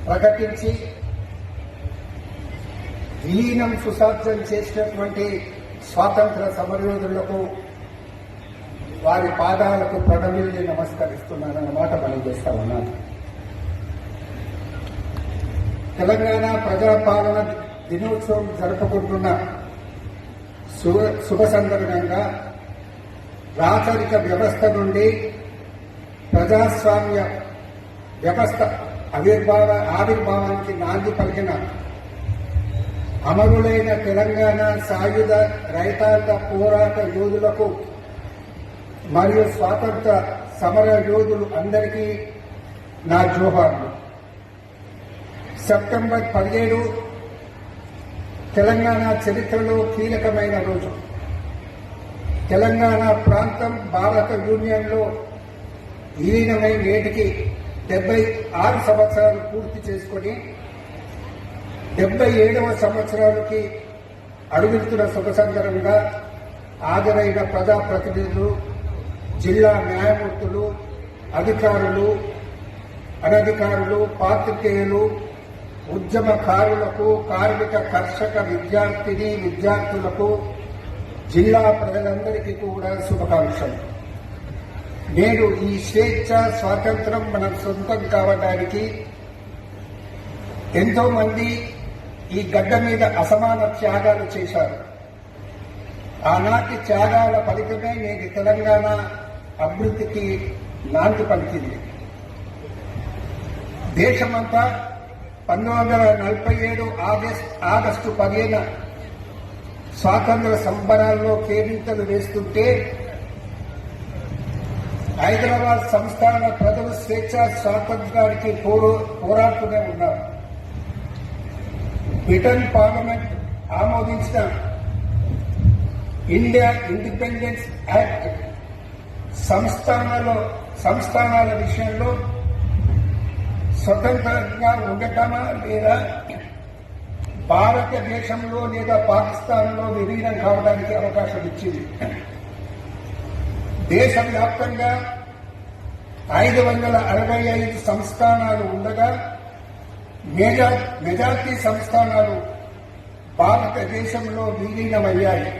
ప్రకటించి విలీనం సుసాధ్యం చేసినటువంటి స్వాతంత్ర సమరయోధులకు వారి పాదాలకు ప్రణమిల్లి నమస్కరిస్తున్నానన్నమాట మనం చేస్తా ఉన్నాను. తెలంగాణ ప్రజాపాలన దినోత్సవం జరుపుకుంటున్న శుభ సందర్భంగా రాచరిక వ్యవస్థ నుండి ప్రజాస్వామ్య వ్యవస్థ ఆవిర్భావానికి నాంది పలికిన అమరులైన తెలంగాణ సాయుధ రైతాంగ పోరాట యోధులకు మరియు స్వాతంత్ర సమర యోధులు అందరికీ నా జోహార్లు. సెప్టెంబర్ 17 తెలంగాణ చరిత్రలో కీలకమైన రోజు. తెలంగాణ ప్రాంతం భారత యూనియన్లో విలీనమై నేటికి 76 సంవత్సరాలు పూర్తి చేసుకుని 77వ సంవత్సరాలకి అడుగుతున్న శుభ సందర్భంగా హాజరైన ప్రజాప్రతినిధులు, జిల్లా న్యాయమూర్తులు, అధికారులు, అనధికారులు, పాత్రికేయులు, ఉద్యమకారులకు, కార్మిక కర్షక విద్యార్థులకు, జిల్లా ప్రజలందరికీ కూడా శుభాకాంక్షలు. నేడు ఈ స్వేచ్ఛ స్వాతంత్రం మనం సొంతం కావడానికి ఎంతో మంది ఈ గడ్డ మీద అసమాన త్యాగాలు చేశారు. ఆనాటి త్యాగాల ఫలితమే నేటి తెలంగాణ అభివృద్ధికి నాంది పలికింది. దేశమంతా 1947 ఆగస్టు 15 స్వాతంత్ర సంబరాల్లో కేరింతలు వేస్తుంటే హైదరాబాద్ సంస్థాన ప్రజలు స్వేచ్ఛా స్వాతంత్రానికి పోరాడుతూనే ఉన్నారు. బ్రిటన్ పార్లమెంట్ ఆమోదించిన ఇండియా ఇండిపెండెన్స్ యాక్ట్ సంస్థానాల విషయంలో స్వతంత్రంగా ఉండటమా లేదా భారతదేశంలో లేదా పాకిస్తాన్లో విలీనం కావడానికి అవకాశం ఇచ్చింది. దేశవ్యాప్తంగా 565 సంస్థానాలు ఉండగా మెజార్టీ సంస్థానాలు భారతదేశంలో విలీనమయ్యాయి.